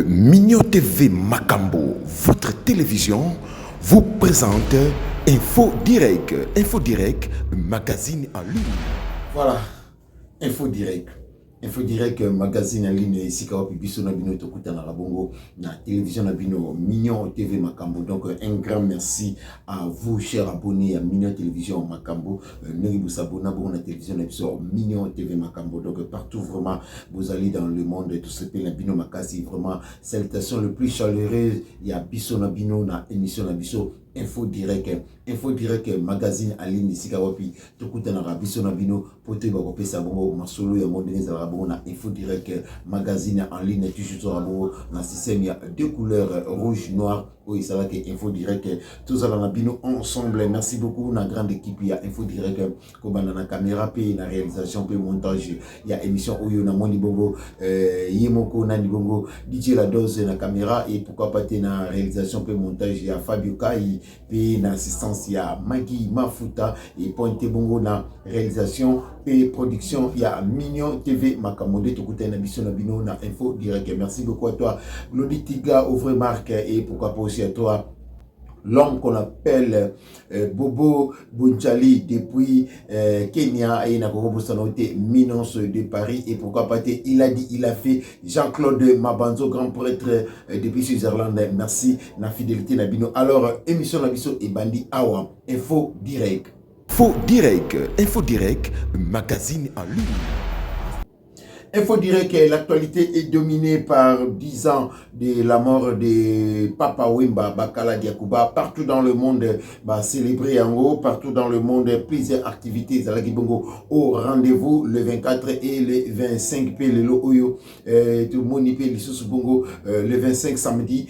Mignon TV Makambo, votre télévision, vous présente Info Direct. Info Direct, magazine en ligne. Voilà, Info Direct. Info Direct, magazine en ligne ici quand biso na bino tokuta na rabongo na télévision na bino Mignon TV Makambo. Donc un grand merci à vous chers abonnés à Mignon Télévision Makambo. N'oubliez pas s'abonner à la télévision Mignon TV Makambo. Donc partout vraiment vous allez dans le monde tout ce pays na bino makasi vraiment salutations le plus chaleureux il y a biso na bino na émission na biso Info Direct magazine en ligne ici kawapi tokuta na biso na bino pote ba kopesa bongo masolo ya modernise la bongo na Info Direct magazine en ligne toujours rabo na système ya deux couleurs rouge noir. Oui, ça va que Info Direct tous allons na bino ensemble. Merci beaucoup na grande équipe ya Info Direct comme na caméra pe na réalisation pe montage ya émission oyo na moni bongo yemoko na ni bongo DJ la dose na caméra et pourquoi pas na réalisation pe montage ya Fabio Kai pe na assistance ya Maggie Mafuta et pointé bongo na réalisation et production ya Mignon TV Makamode tokuta na biso na bino na Info Direct. Merci beaucoup à toi Glody Tiga Ouvre Marque et pourquoi pas aussi à toi l'homme qu'on appelle Bobo Bunchali depuis Kenya et na Koko Sanoté Minence de Paris et pourquoi pas il a dit il a fait Jean-Claude Mabanzo grand prêtre depuis Switzerland. Merci na fidélité na bino. Alors émission na biso et bandi awa Info Direct. Info Direct, magazine en ligne. Info Direct, l'actualité est dominée par 10 ans de la mort de Papa Wemba Bakala Diakouba. Partout dans le monde, célébré en haut, partout dans le monde, plusieurs activités au rendez-vous le 24 et le 25 Pelelo Oyo, tout le monde Bongo, le 25 samedi,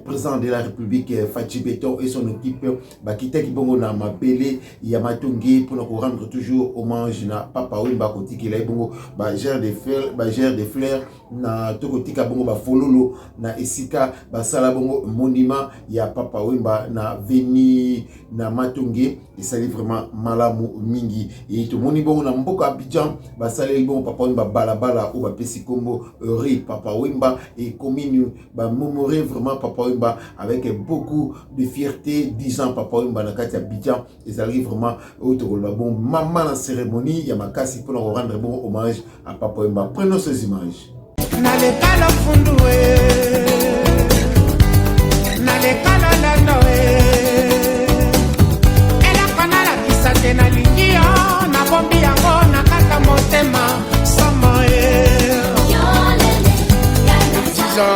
président de la République Fachi Beton et son équipe, Bakita Kibongo na Mabele, Yamatongi, pour nous rendre toujours hommage na Papa Wemba Kotiki Bongo, Gère des fleurs na tokotika bongo ba fololo na esika basala bongo monument ya Papa Wemba na veni na Matonge et ça est vraiment malamu mingi et tout moni bongo na mboka Abidjan basala bongo Papa Wemba balabala ou ba pesi kombo ri Papa Wemba et commune ba mémorer vraiment Papa Wemba avec beaucoup de fierté 10 ans Papa Wemba na kati Abidjan et ça arrive vraiment au bon maman la cérémonie ya makasi pour rendre bon hommage à Papa Wemba. Prenons ces images.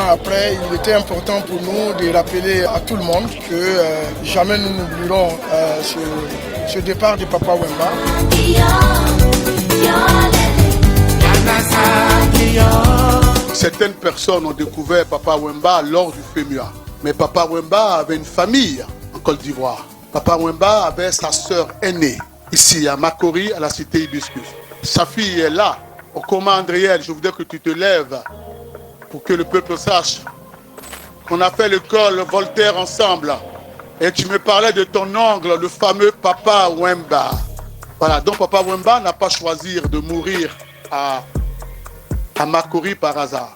Après, il était important pour nous de rappeler à tout le monde que jamais nous n'oublierons ce départ de Papa Wemba. Certaines personnes ont découvert Papa Wemba lors du FEMUA. Mais Papa Wemba avait une famille en Côte d'Ivoire. Papa Wemba avait sa sœur aînée, ici à Makori, à la cité Hibiscus. Sa fille est là. Au commun Andriel, je voudrais que tu te lèves pour que le peuple sache qu'on a fait l'école Voltaire ensemble. Et tu me parlais de ton oncle, le fameux Papa Wemba. Voilà, donc Papa Wemba n'a pas choisi de mourir à Makori par hasard.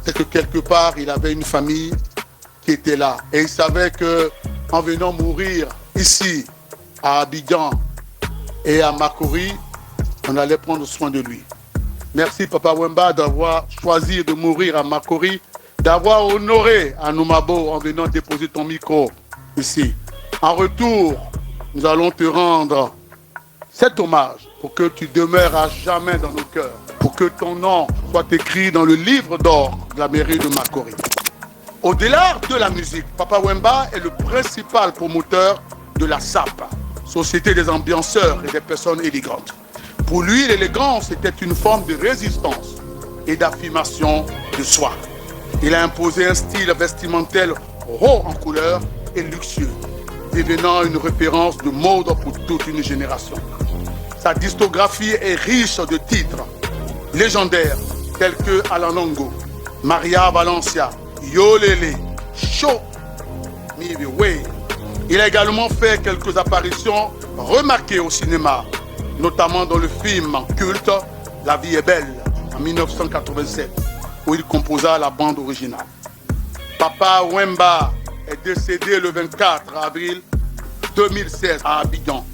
C'est que quelque part, il avait une famille qui était là. Et il savait qu'en venant mourir ici, à Abidjan et à Makori, on allait prendre soin de lui. Merci Papa Wemba d'avoir choisi de mourir à Makori, d'avoir honoré à Noumabo en venant déposer ton micro ici. En retour, nous allons te rendre cet hommage pour que tu demeures à jamais dans nos cœurs, pour que ton nom soit écrit dans le livre d'or de la mairie de Makori. Au-delà de la musique, Papa Wemba est le principal promoteur de la SAP, Société des ambianceurs et des personnes élégantes. Pour lui, l'élégance était une forme de résistance et d'affirmation de soi. Il a imposé un style vestimentaire haut en couleur et luxueux, devenant une référence de mode pour toute une génération. Sa discographie est riche de titres légendaires tels que Alanongo, Maria Valencia, Yolele, Show, Me Way. Il a également fait quelques apparitions remarquées au cinéma, notamment dans le film culte La vie est belle en 1987, où il composa la bande originale. Papa Wemba est décédé le 24 avril 2016 à Abidjan,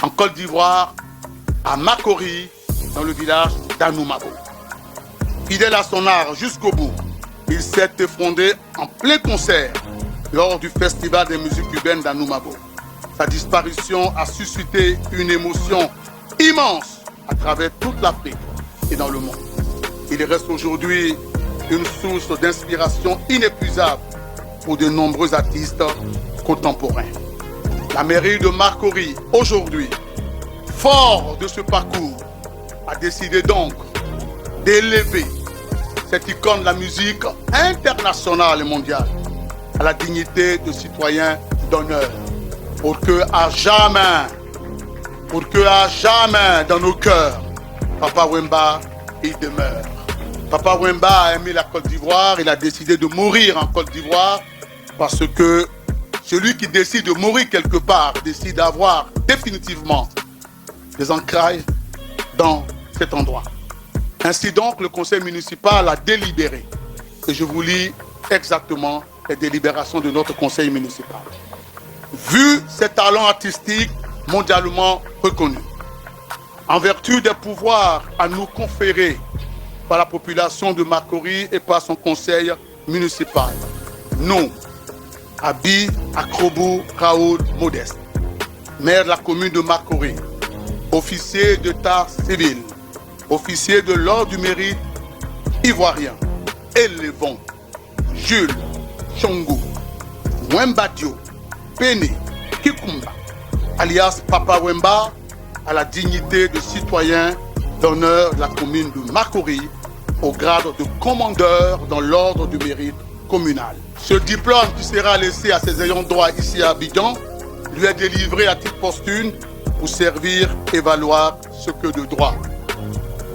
en Côte d'Ivoire, à Makori, dans le village d'Anoumabo. Fidèle à son art jusqu'au bout, il s'est effondré en plein concert lors du Festival des musiques urbaines d'Anoumabo. Sa disparition a suscité une émotion immense à travers toute l'Afrique et dans le monde. Il reste aujourd'hui une source d'inspiration inépuisable pour de nombreux artistes contemporains. La mairie de Makori, aujourd'hui, fort de ce parcours, a décidé donc d'élever cette icône de la musique internationale et mondiale à la dignité de citoyen d'honneur, pour que à jamais dans nos cœurs, Papa Wemba y demeure. Papa Wemba a aimé la Côte d'Ivoire, il a décidé de mourir en Côte d'Ivoire parce que celui qui décide de mourir quelque part décide d'avoir définitivement des entrailles dans cet endroit. Ainsi donc, le conseil municipal a délibéré. Et je vous lis exactement les délibérations de notre conseil municipal. Vu ses talents artistiques mondialement reconnus, en vertu des pouvoirs à nous conférer par la population de Makori et par son conseil municipal, nous, Abi Akrobo Raoul Modeste, maire de la commune de Makori, officier d'état civil, officier de l'ordre du mérite ivoirien, élevons Jules Chongo, Wembadio, Péné, Kikumba, alias Papa Wemba, à la dignité de citoyen d'honneur de la commune de Makori, au grade de commandeur dans l'ordre du mérite communal. Ce diplôme qui sera laissé à ses ayants droit ici à Abidjan lui est délivré à titre posthume pour servir et valoir ce que de droit.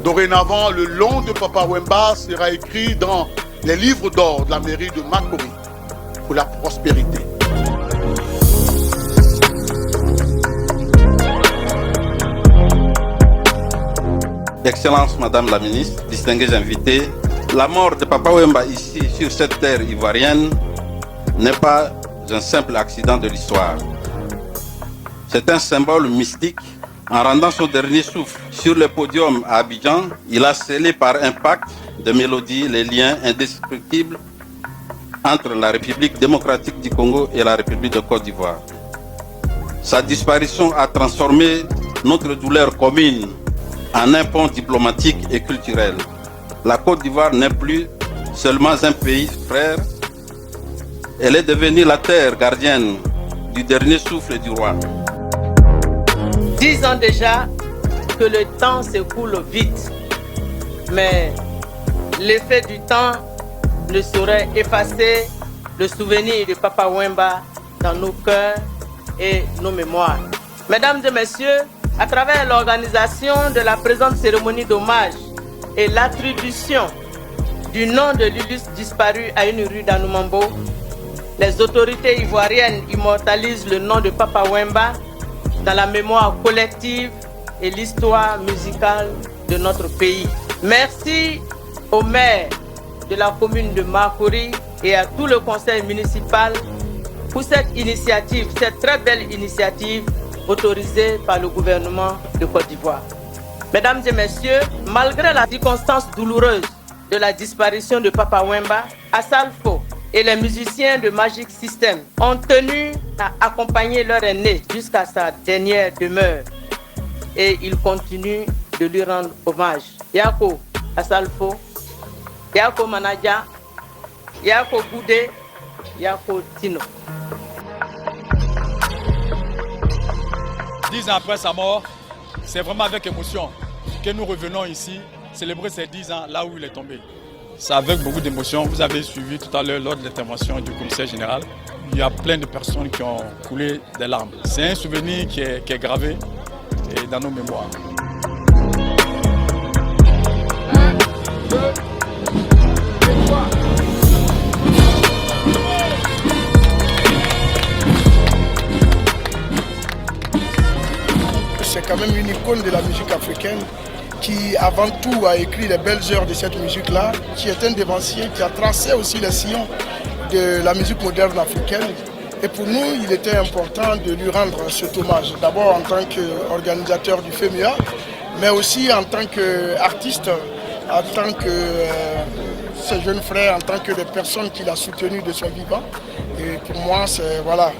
Dorénavant, le nom de Papa Wemba sera écrit dans les livres d'or de la mairie de Makori pour la prospérité. Excellence, Madame la Ministre, distingués invités, la mort de Papa Wemba ici, sur cette terre ivoirienne, n'est pas un simple accident de l'histoire. C'est un symbole mystique. En rendant son dernier souffle sur le podium à Abidjan, il a scellé par un pacte de mélodie les liens indestructibles entre la République démocratique du Congo et la République de Côte d'Ivoire. Sa disparition a transformé notre douleur commune en un pont diplomatique et culturel. La Côte d'Ivoire n'est plus seulement un pays frère, elle est devenue la terre gardienne du dernier souffle du roi. 10 ans déjà que le temps s'écoule vite, mais l'effet du temps ne saurait effacer le souvenir de Papa Wemba dans nos cœurs et nos mémoires. Mesdames et messieurs, à travers l'organisation de la présente cérémonie d'hommage et l'attribution du nom de l'illustre disparu à une rue d'Anoumabo, les autorités ivoiriennes immortalisent le nom de Papa Wemba dans la mémoire collective et l'histoire musicale de notre pays. Merci au maire de la commune de Makori et à tout le conseil municipal pour cette initiative, cette très belle initiative autorisée par le gouvernement de Côte d'Ivoire. Mesdames et messieurs, malgré la circonstance douloureuse de la disparition de Papa Wemba, Assalfo et les musiciens de Magic System ont tenu à accompagner leur aîné jusqu'à sa dernière demeure et ils continuent de lui rendre hommage. Yako Assalfo, Yako Manaja, Yako Goudé, Yako Tino. 10 ans après sa mort, c'est vraiment avec émotion que nous revenons ici célébrer ces 10 ans là où il est tombé. C'est avec beaucoup d'émotion. Vous avez suivi tout à l'heure lors de l'intervention du commissaire général. Il y a plein de personnes qui ont coulé des larmes. C'est un souvenir qui est gravé dans nos mémoires. C'est quand même une icône de la musique africaine qui avant tout a écrit les belles heures de cette musique-là, qui est un dévancier, qui a tracé aussi les sillons de la musique moderne africaine. Et pour nous, il était important de lui rendre cet hommage. D'abord en tant qu'organisateur du FEMUA, mais aussi en tant qu'artiste, en tant que ses jeunes frères, en tant que des personnes qu'il a soutenues de son vivant. Et pour moi, c'est voilà,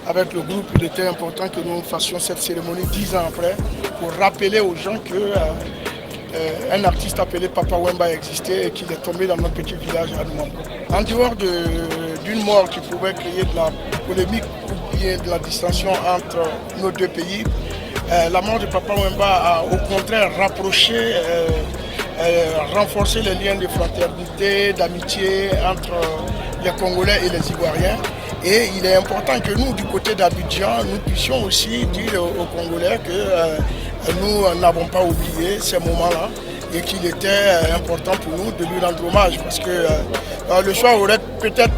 avec le groupe, il était important que nous fassions cette cérémonie 10 ans après pour rappeler aux gens que un artiste appelé Papa Wemba existait et qu'il est tombé dans notre petit village à Numambo. En dehors d'une mort qui pouvait créer de la polémique ou bien de la dissension entre nos deux pays, la mort de Papa Wemba a au contraire rapproché, renforcé les liens de fraternité, d'amitié entre les Congolais et les Ivoiriens. Et il est important que nous, du côté d'Abidjan, nous puissions aussi dire aux Congolais que nous n'avons pas oublié ces moments-là et qu'il était important pour nous de lui rendre hommage parce que le choix aurait peut-être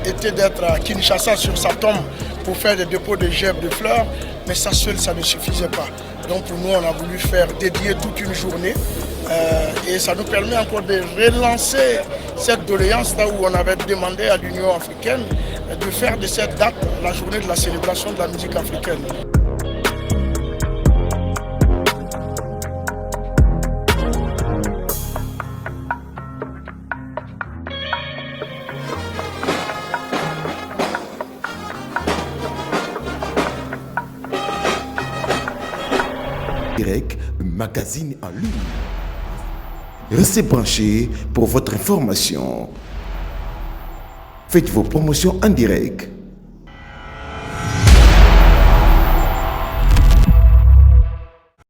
été d'être à Kinshasa sur sa tombe pour faire des dépôts de gerbes de fleurs, mais ça seul, ça ne suffisait pas. Donc pour nous, on a voulu dédier toute une journée et ça nous permet encore de relancer cette doléance là où on avait demandé à l'Union africaine de faire de cette date la journée de la célébration de la musique africaine. Direct, magazine en ligne. Restez branchés pour votre information. Faites vos promotions en direct.